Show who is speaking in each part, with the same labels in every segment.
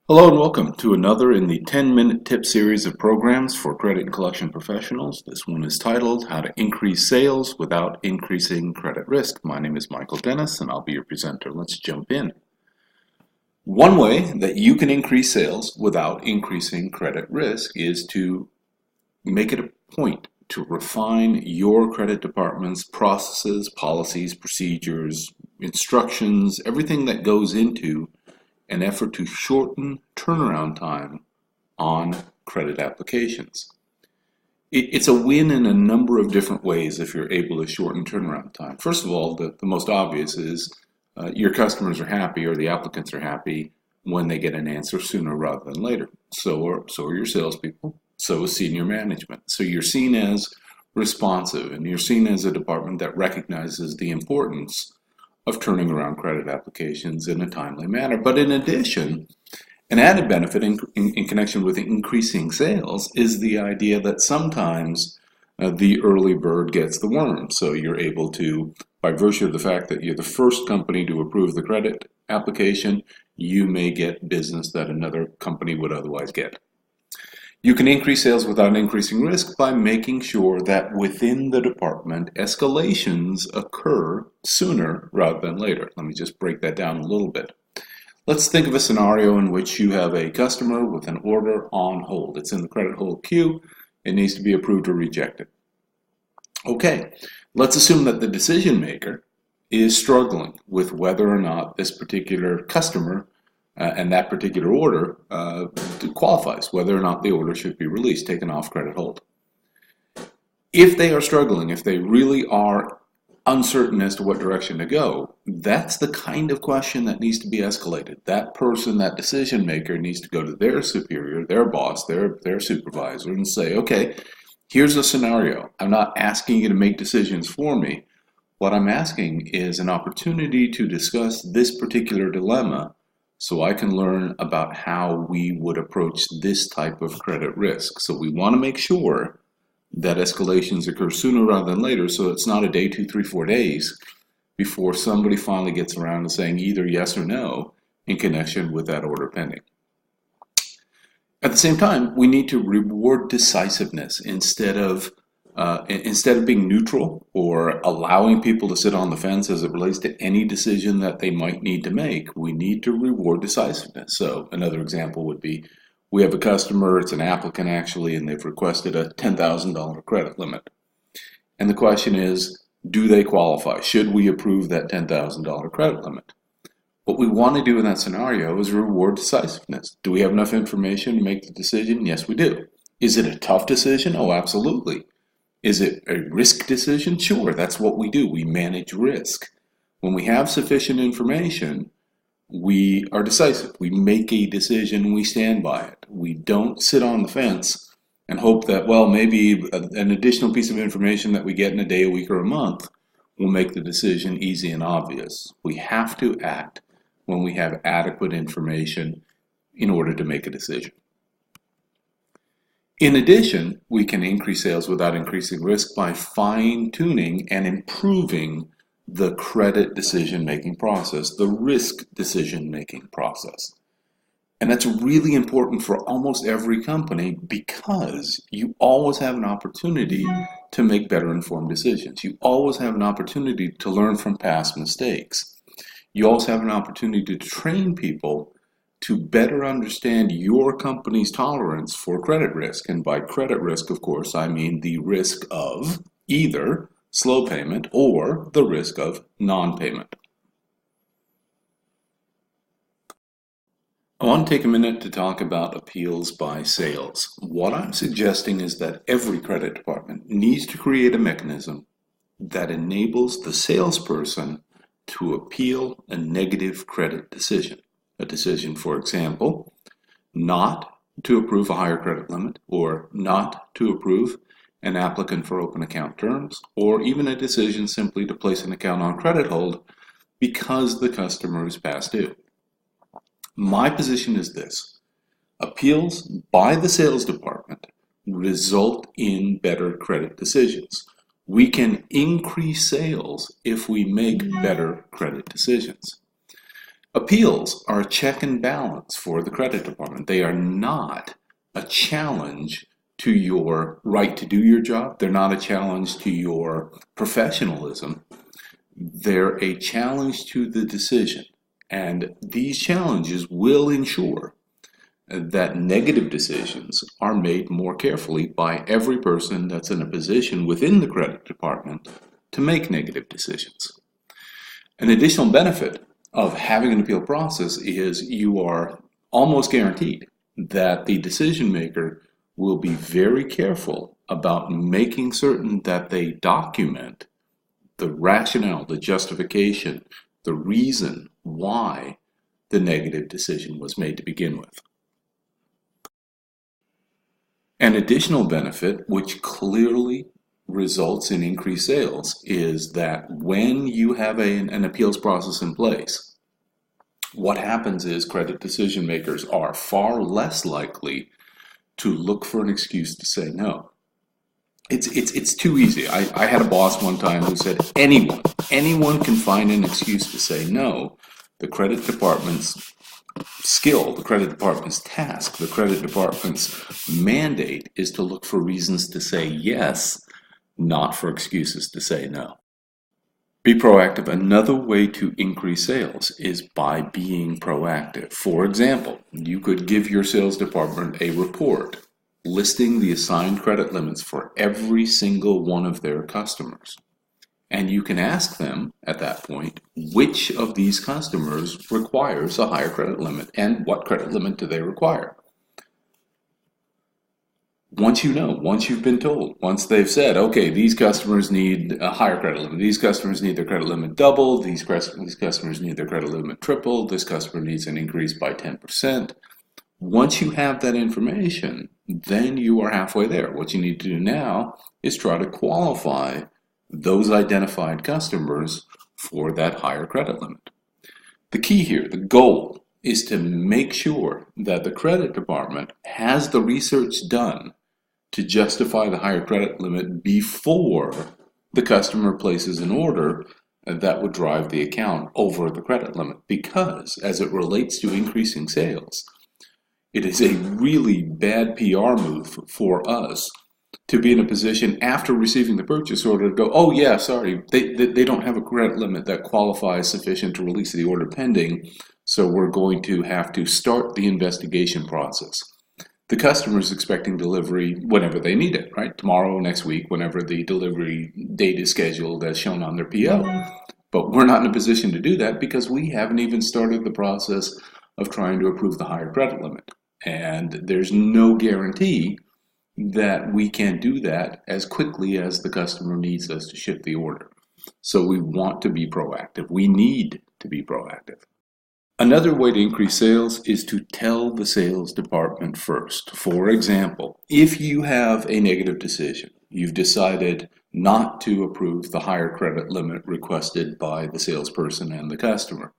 Speaker 1: Hello and welcome to another in the 10-minute tip series of programs for credit and collection professionals. This one is titled How to Increase Sales Without Increasing Credit Risk. My name is Michael Dennis and I'll be your presenter. Let's jump in. One way that you can increase sales without increasing credit risk is to make it a point to refine your credit department's processes, policies, procedures, instructions, everything that goes into an effort to shorten turnaround time on credit applications. It's a win in a number of different ways if you're able to shorten turnaround time. First of all, the most obvious is your customers are happy or the applicants are happy when they get an answer sooner rather than later. So are your salespeople, so is senior management. So you're seen as responsive and you're seen as a department that recognizes the importance of turning around credit applications in a timely manner. But in addition, an added benefit in connection with increasing sales is the idea that sometimes the early bird gets the worm. So you're able to, by virtue of the fact that you're the first company to approve the credit application, you may get business that another company would otherwise get. You can increase sales without increasing risk by making sure that within the department, escalations occur sooner rather than later. Let me just break that down a little bit. Let's think of a scenario in which you have a customer with an order on hold. It's in the credit hold queue. It needs to be approved or rejected. Okay, let's assume that the decision maker is struggling with whether or not this particular customer and that particular order qualifies, whether or not the order should be released, taken off credit hold. If they are struggling, if they really are uncertain as to what direction to go, that's the kind of question that needs to be escalated. That person, that decision maker needs to go to their superior, their boss, their supervisor and say, okay, here's a scenario. I'm not asking you to make decisions for me. What I'm asking is an opportunity to discuss this particular dilemma so I can learn about how we would approach this type of credit risk. So we want to make sure that escalations occur sooner rather than later, so it's not a day, 2, 3, 4 days before somebody finally gets around to saying either yes or no in connection with that order pending. At the same time, we need to reward decisiveness instead of being neutral or allowing people to sit on the fence as it relates to any decision that they might need to make. We need to reward decisiveness. So another example would be, we have a customer, it's an applicant actually, and they've requested a $10,000 credit limit. And the question is, do they qualify? Should we approve that $10,000 credit limit? What we want to do in that scenario is reward decisiveness. Do we have enough information to make the decision? Yes, we do. Is it a tough decision? Oh, absolutely. Is it a risk decision? Sure, that's what we do. We manage risk. When we have sufficient information, we are decisive. We make a decision and we stand by it. We don't sit on the fence and hope that, well, maybe an additional piece of information that we get in a day, a week, or a month will make the decision easy and obvious. We have to act when we have adequate information in order to make a decision. In addition, we can increase sales without increasing risk by fine-tuning and improving the credit decision-making process, the risk decision-making process. And that's really important for almost every company because you always have an opportunity to make better informed decisions. You always have an opportunity to learn from past mistakes. You also have an opportunity to train people to better understand your company's tolerance for credit risk. And by credit risk, of course, I mean the risk of either slow payment or the risk of non-payment. I want to take a minute to talk about appeals by sales. What I'm suggesting is that every credit department needs to create a mechanism that enables the salesperson to appeal a negative credit decision. A decision, for example, not to approve a higher credit limit or not to approve an applicant for open account terms, or even a decision simply to place an account on credit hold because the customer is past due. My position is this: appeals by the sales department result in better credit decisions. We can increase sales if we make better credit decisions. Appeals are a check and balance for the credit department. They are not a challenge to your right to do your job. They're not a challenge to your professionalism. They're a challenge to the decision. And these challenges will ensure that negative decisions are made more carefully by every person that's in a position within the credit department to make negative decisions. An additional benefit of having an appeal process is you are almost guaranteed that the decision maker will be very careful about making certain that they document the rationale, the justification, the reason why the negative decision was made to begin with. An additional benefit, which clearly results in increased sales, is that when you have an appeals process in place, what happens is credit decision makers are far less likely to look for an excuse to say no. It's too easy. I had a boss one time who said anyone can find an excuse to say no. The credit department's skill, the credit department's task, the credit department's mandate is to look for reasons to say yes, not for excuses to say no. Be proactive. Another way to increase sales is by being proactive. For example, you could give your sales department a report listing the assigned credit limits for every single one of their customers. And you can ask them at that point, which of these customers requires a higher credit limit and what credit limit do they require? Once you know, once you've been told, once they've said, okay, these customers need a higher credit limit, these customers need their credit limit doubled, these customers need their credit limit tripled, this customer needs an increase by 10%. Once you have that information, then you are halfway there. What you need to do now is try to qualify those identified customers for that higher credit limit. The key here, the goal, is to make sure that the credit department has the research done to justify the higher credit limit before the customer places an order that would drive the account over the credit limit. Because as it relates to increasing sales, it is a really bad PR move for us to be in a position after receiving the purchase order to go, oh yeah, sorry, they don't have a credit limit that qualifies sufficient to release the order pending, so we're going to have to start the investigation process. The customer is expecting delivery whenever they need it, right? Tomorrow, next week, whenever the delivery date is scheduled as shown on their PO. But we're not in a position to do that because we haven't even started the process of trying to approve the higher credit limit. And there's no guarantee that we can do that as quickly as the customer needs us to ship the order. So we want to be proactive. We need to be proactive. Another way to increase sales is to tell the sales department first. For example, if you have a negative decision, you've decided not to approve the higher credit limit requested by the salesperson and the customer,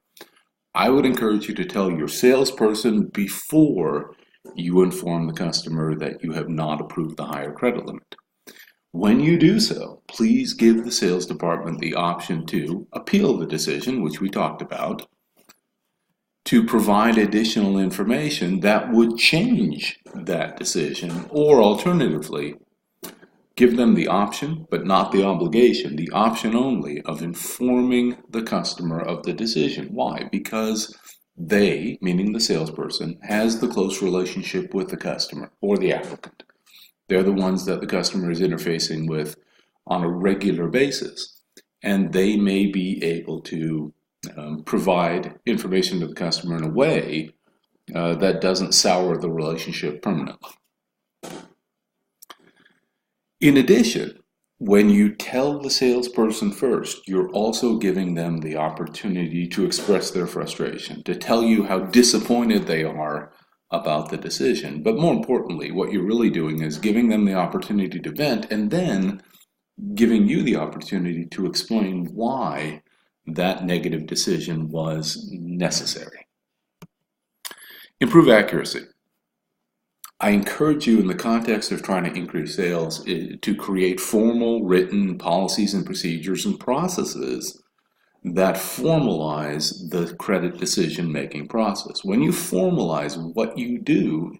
Speaker 1: I would encourage you to tell your salesperson before you inform the customer that you have not approved the higher credit limit. When you do so, please give the sales department the option to appeal the decision, which we talked about, to provide additional information that would change that decision, or alternatively, give them the option, but not the obligation, the option only of informing the customer of the decision. Why? Because they, meaning the salesperson, has the close relationship with the customer or the applicant. They're the ones that the customer is interfacing with on a regular basis, and they may be able to provide information to the customer in a way that doesn't sour the relationship permanently. In addition, when you tell the salesperson first, you're also giving them the opportunity to express their frustration, to tell you how disappointed they are about the decision. But more importantly, what you're really doing is giving them the opportunity to vent and then giving you the opportunity to explain why that negative decision was necessary. Improve accuracy. I encourage you in the context of trying to increase sales to create formal written policies and procedures and processes that formalize the credit decision-making process. When you formalize, what you do,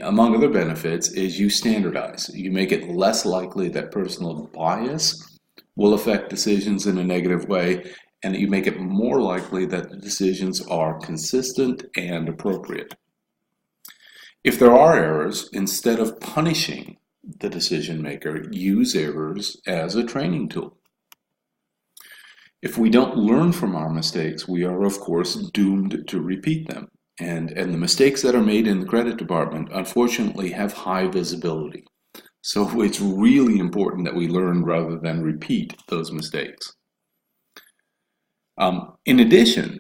Speaker 1: among other benefits, is you standardize. You make it less likely that personal bias will affect decisions in a negative way, and you make it more likely that the decisions are consistent and appropriate. If there are errors, instead of punishing the decision maker, use errors as a training tool. If we don't learn from our mistakes, we are, of course, doomed to repeat them. And the mistakes that are made in the credit department, unfortunately, have high visibility. So it's really important that we learn rather than repeat those mistakes. In addition,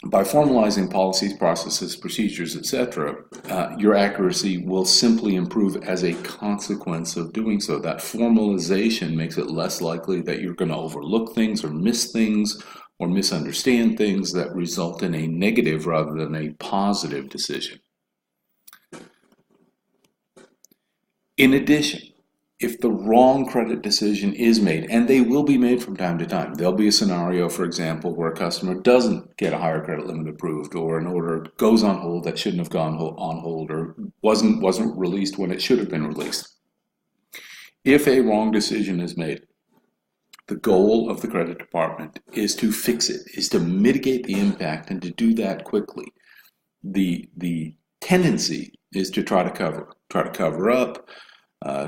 Speaker 1: by formalizing policies, processes, procedures, etc., your accuracy will simply improve as a consequence of doing so. That formalization makes it less likely that you're going to overlook things or miss things or misunderstand things that result in a negative rather than a positive decision. In addition, if the wrong credit decision is made, and they will be made from time to time, there'll be a scenario, for example, where a customer doesn't get a higher credit limit approved, or an order goes on hold that shouldn't have gone on hold, or wasn't released when it should have been released. If a wrong decision is made, the goal of the credit department is to fix it, is to mitigate the impact, and to do that quickly. The tendency is to try to cover up,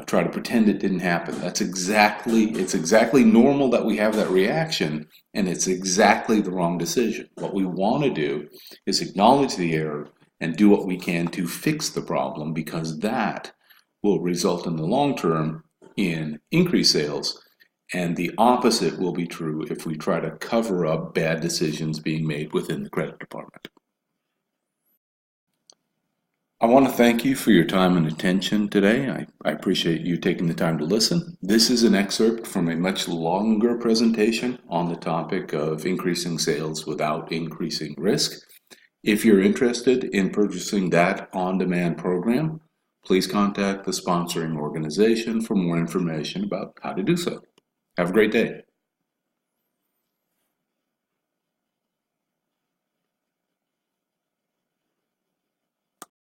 Speaker 1: try to pretend it didn't happen. It's exactly normal that we have that reaction, and it's exactly the wrong decision. What we want to do is acknowledge the error and do what we can to fix the problem, because that will result in the long term in increased sales, and the opposite will be true if we try to cover up bad decisions being made within the credit department. I want to thank you for your time and attention today. I appreciate you taking the time to listen. This is an excerpt from a much longer presentation on the topic of increasing sales without increasing risk. If you're interested in purchasing that on-demand program, please contact the sponsoring organization for more information about how to do so. Have a great day.